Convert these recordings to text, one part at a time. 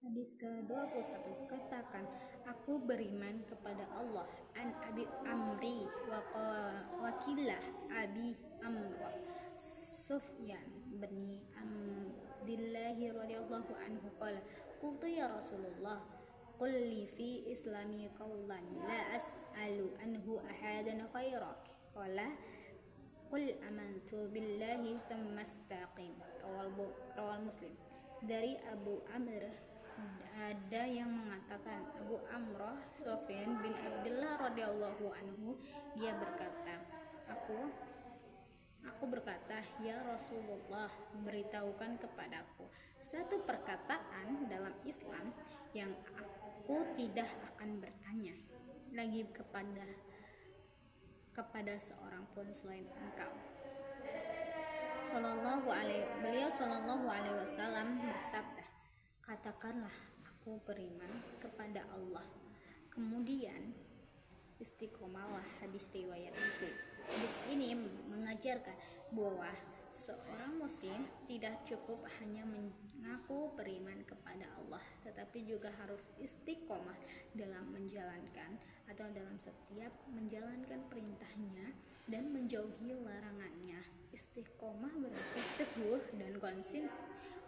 Hadis ke-21, katakan, aku beriman kepada Allah. An Abi Amri wakilah Abi Amrah Sufyan bin Abdillahi radhiyallahu anhu qala qultu ya Rasulullah qul li fi islami qawlan la as'alu anhu ahadan khairak qala qul amantu billahi thumma istaqim. Rawal Muslim. Dari Abu Amr ada yang mengatakan Abu Amrah Sufyan bin Abdullah radhiyallahu anhu, dia berkata, aku berkata, ya Rasulullah, beritahukan kepadaku satu perkataan dalam Islam yang aku tidak akan bertanya lagi kepada seorang pun selain engkau. Beliau Shallallahu Alaihi Wasallam bersabda, katakanlah aku beriman kepada Allah, kemudian istiqomalah. Hadis riwayat Muslim. Hadis ini mengajarkan bahwa seorang muslim tidak cukup hanya mengaku beriman kepada Allah, tetapi juga harus istiqomah dalam menjalankan atau dalam setiap menjalankan perintahnya dan menjauhi larangannya. Istiqomah berarti teguh dan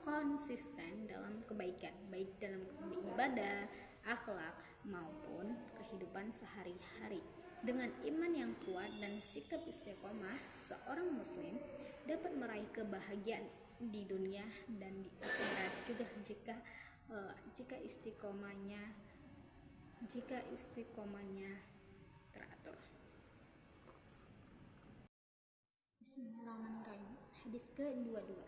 konsisten dalam kebaikan, baik dalam ibadah, akhlak maupun kehidupan sehari-hari. Dengan iman yang kuat dan sikap istiqomah, seorang muslim dapat meraih kebahagiaan di dunia dan di akhirat juga jika istiqomahnya teratur. Bismillahirrahmanirrahim. Hadis ke-22.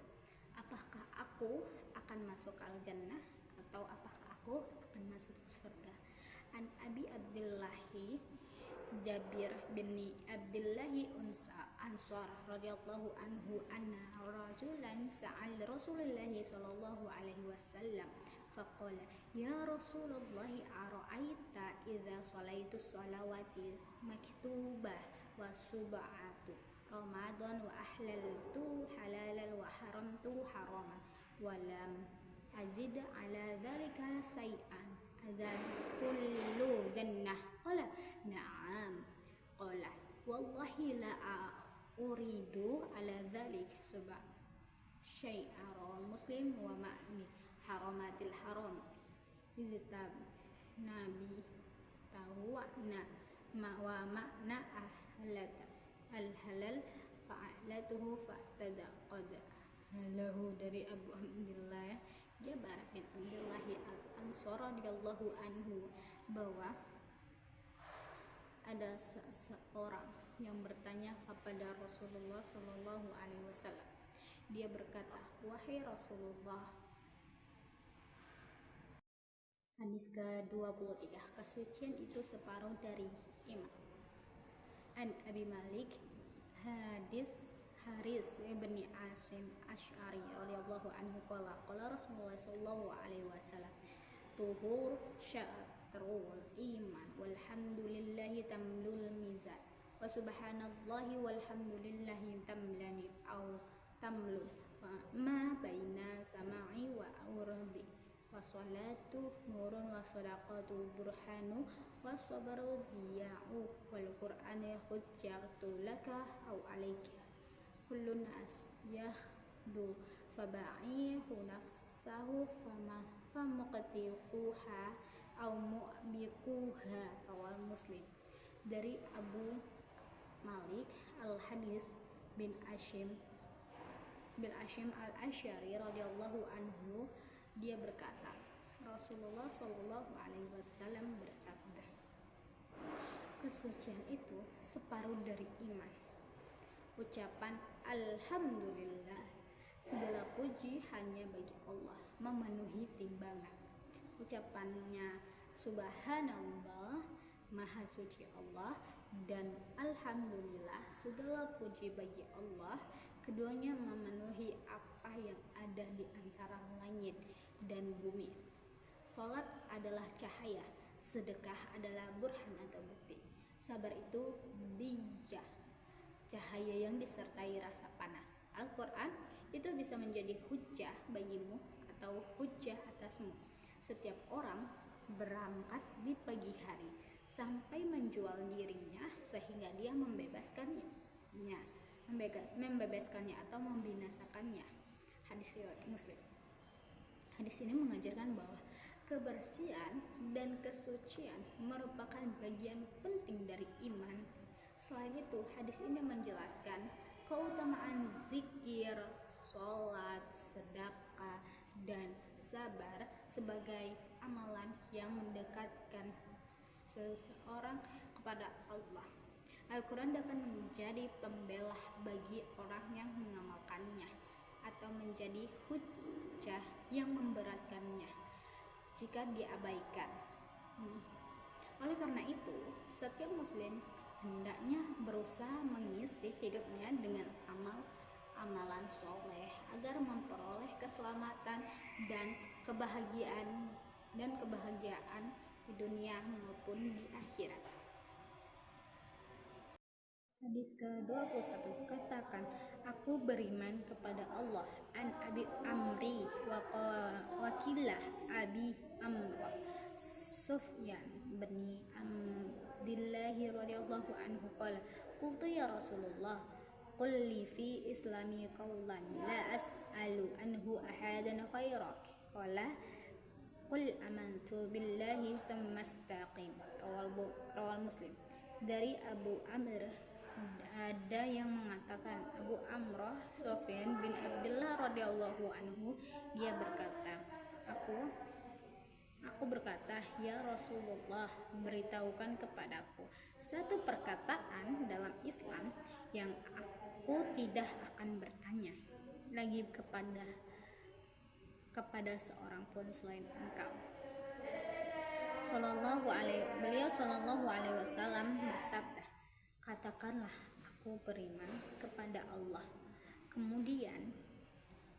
Apakah aku akan masuk al-jannah atau apakah aku akan masuk surga? An Abi Abdillahi Jabir bin Abdillahi Ansar radhiyallahu anhu anna rajulan sa'al Rasulullah sallallahu alaihi wasallam faqala ya Rasulullah ara'aita idza salaitu salawati maktubah wa sub'atu Ramadan wa ahlaltu halalan wa haramtu haraman wa lam ajid ala dhalika say'an adzan kullu jannah qala na'am qala wallahi la uridu ala dhalik subha syai'a. Rawal Muslim. Wa ma'ni haramatil haram iztab nabi tawna wa ma'na ahlata al-halal fa'alatuhu fa'tadaqad halahu. Dari Abu Abdillah Jabir bin Abdullah al-Ansar radhiyallahu anhu bahwa ada seseorang yang bertanya kepada Rasulullah Shallallahu Alaihi Wasallam. Dia berkata, wahai Rasulullah, hadis ke-23, kesucian itu separuh dari iman. An Abi Malik hadis Haris bin Asim Asy'ari radhiyallahu anhu qala Rasulullah sallallahu alaihi wasallam tuhur syatrul iman walhamdulillahi tamlul mizan wa subhanallahi walhamdulillahi tamlani au tamlu ma baina sama'i wa urdi wa salatu nurun wa sadaqatu burhanu wa sabaru diya'u wal qur'ani hujjatu laka au alaika kullu nas yahdu faba'ihu nafsahu famuqtiquha au mu'biquha. Rawal Muslim. Dari Abu Malik al-Hadis bin Ashim al-Asy'ari radhiyallahu anhu, dia berkata, Rasulullah sallallahu alaihi wasallam bersabda, kesucian itu separuh dari iman. Ucapan alhamdulillah, segala puji hanya bagi Allah, memenuhi timbangan. Ucapannya subhanallah, maha suci Allah, dan alhamdulillah, segala puji bagi Allah, keduanya memenuhi apa yang ada di antara langit dan bumi. Salat adalah cahaya, sedekah adalah burhan atau bukti, sabar itu diyah, cahaya yang disertai rasa panas. Al-Quran itu bisa menjadi hujjah bagimu atau hujjah atasmu. Setiap orang berangkat di pagi hari sampai menjual dirinya sehingga dia membebaskannya atau membinasakannya. Hadis riwayat Muslim. Hadis ini mengajarkan bahwa kebersihan dan kesucian merupakan bagian penting dari iman. Selain itu, hadis ini menjelaskan keutamaan zikir, sholat, sedekah, dan sabar sebagai amalan yang mendekatkan seseorang kepada Allah. Al-Quran dapat menjadi pembelah bagi orang yang mengamalkannya atau menjadi hujjah yang memberatkannya jika diabaikan. Oleh karena itu, setiap muslim hendaknya berusaha mengisi hidupnya dengan amalan soleh agar memperoleh keselamatan dan kebahagiaan di dunia maupun di akhirat. Hadis ke-21, katakan, aku beriman kepada Allah. An Abi Amri wakilah Abi Amrah Sufyan bin Abdillahi radhiyallahu anhu qala qultu ya Rasulullah qul li fi islami qawlan la as'alu anhu ahadan khairak qala qul amantu billahi thumma istaqim. Rawal Muslim. Dari Abu Amr ada yang mengatakan Abu Amrah Sufyan bin Abdullah radhiyallahu anhu, dia berkata, aku berkata, ya Rasulullah, beritahukan kepadaku satu perkataan dalam Islam yang aku tidak akan bertanya lagi kepada seorang pun selain engkau. Beliau sallallahu alaihi wasallam bersabda, katakanlah aku beriman kepada Allah, kemudian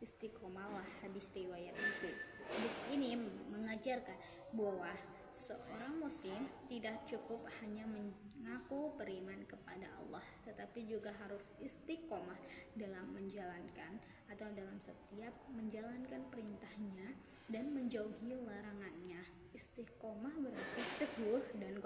istiqomalah. Hadis riwayat Muslim. Hadis ini mengajarkan bahwa seorang muslim tidak cukup hanya mengaku beriman kepada Allah, tetapi juga harus istiqomah dalam menjalankan atau dalam setiap menjalankan perintahnya dan menjauhi larangannya. Istiqomah berarti teguh dan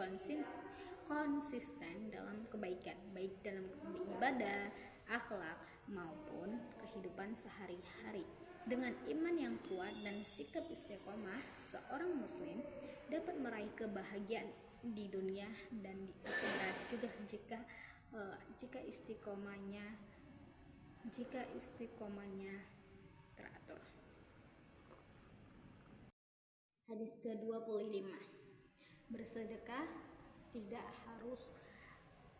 konsisten dalam kebaikan, baik dalam ibadah, akhlak maupun kehidupan sehari-hari. Dengan iman yang kuat dan sikap istiqomah, seorang muslim dapat meraih kebahagiaan di dunia dan di akhirat juga jika istiqomahnya teratur. Hadis ke-25, bersedekah tidak harus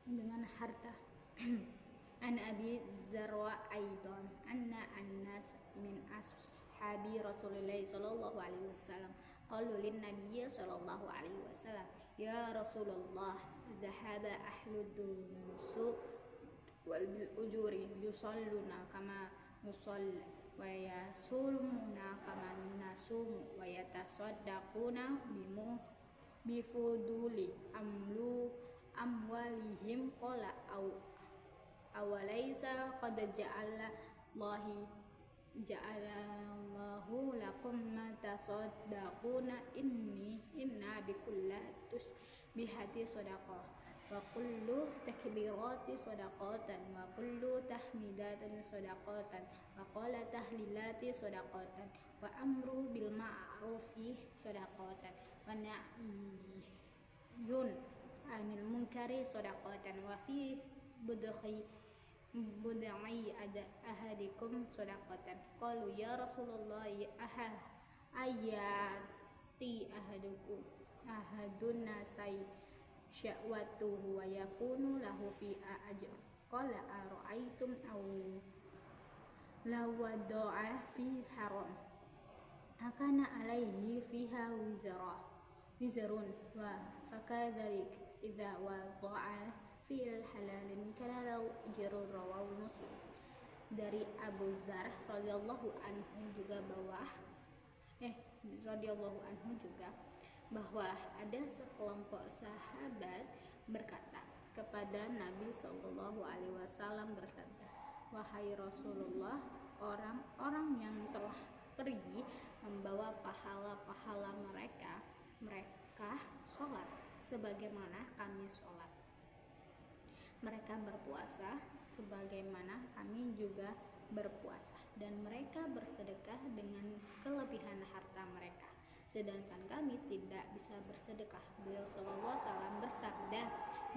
dengan harta. An Abi Dzarwa aidan anna an-nas min ashabi Rasulillah sallallahu alaihi wasallam qalu lin nabiy sallallahu alaihi wasallam, ya Rasulullah, dhahaba ahlud dusuk wal bil ujuri yusalluna kama nusalli wa yasumuna kama nasumu wa yatasaddaquna bifuduli amwalihim qala awalaysa qad ja'alallahu lakum ma tasaddaquna inna bikulli tusbihati sadaqah wa kullu takbirati sadaqatan wa kullu tahmidatin sadaqatan wa qala tahlilati sadaqatan wa amru bil ma'rufi sadaqatan wa nahyun anil munkari sadaqatan wa fi bud'i ahadikum sadaqatan. Qalu ya Rasulullah, ayati ahadun nasai sya'watuhu wa yakunu lahu fi ajr. Qala ara'aytum aw law wada'a fi haram akana alaihi fiha wizrun wa fakadzalik idza wada'a fi halalin kana lahu ajrun. Rawahu Muslim. Dari Abu Dzar radhiyallahu anhu juga bahwa ada sekelompok sahabat berkata kepada Nabi sallallahu alaihi wasallam bersabda, wahai Rasulullah, orang-orang yang telah pergi membawa pahala-pahala mereka sebagaimana kami sholat. Mereka berpuasa sebagaimana kami juga berpuasa, dan mereka bersedekah dengan kelebihan harta mereka, sedangkan kami tidak bisa bersedekah. Beliau SAW bersabda,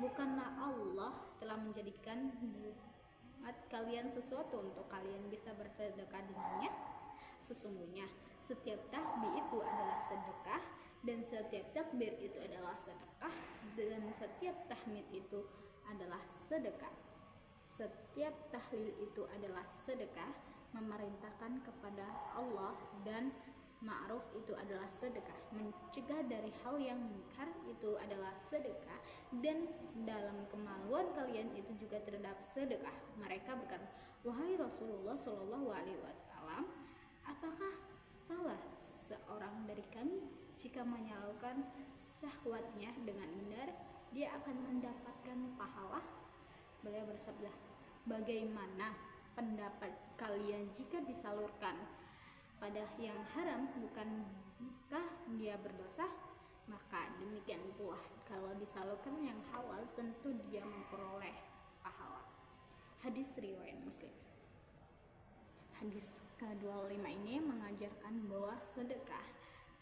bukanlah Allah telah menjadikan buat kalian sesuatu untuk kalian bisa bersedekah dengannya? Sesungguhnya setiap tasbih itu adalah sedekah, dan setiap takbir itu adalah sedekah, dan setiap tahmid itu adalah sedekah. Setiap tahlil itu adalah sedekah, memerintahkan kepada Allah dan ma'ruf itu adalah sedekah, mencegah dari hal yang munkar itu adalah sedekah, dan dalam kemaluan kalian itu juga terdapat sedekah. Mereka berkata, wahai Rasulullah Shallallahu Alaihi Wasallam, apakah salah seorang dari kami jika menyalurkan syahwatnya dengan benar, dia akan mendapatkan pahala? Beliau bersabda, bagaimana pendapat kalian jika disalurkan pada yang haram, bukankah dia berdosa? Maka demikian pula kalau disalurkan yang halal, tentu dia memperoleh pahala. Hadis riwayat Muslim. Hadis ke-25 ini mengajarkan bahwa sedekah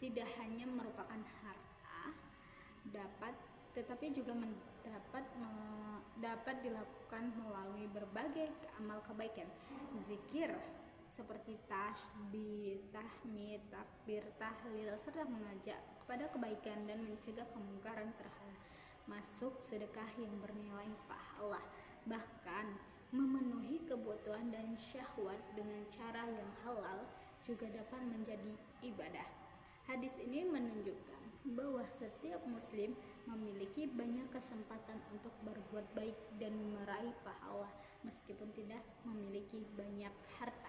tidak hanya merupakan harta tetapi juga dapat dilakukan melalui berbagai amal kebaikan, zikir seperti tasbih, tahmid, takbir, tahlil, serta mengajak kepada kebaikan dan mencegah kemungkaran, termasuk sedekah yang bernilai pahala. Bahkan memenuhi kebutuhan dan syahwat dengan cara yang halal juga dapat menjadi ibadah. Hadis ini menunjukkan bahwa setiap muslim memiliki banyak kesempatan untuk berbuat baik dan meraih pahala meskipun tidak memiliki banyak harta.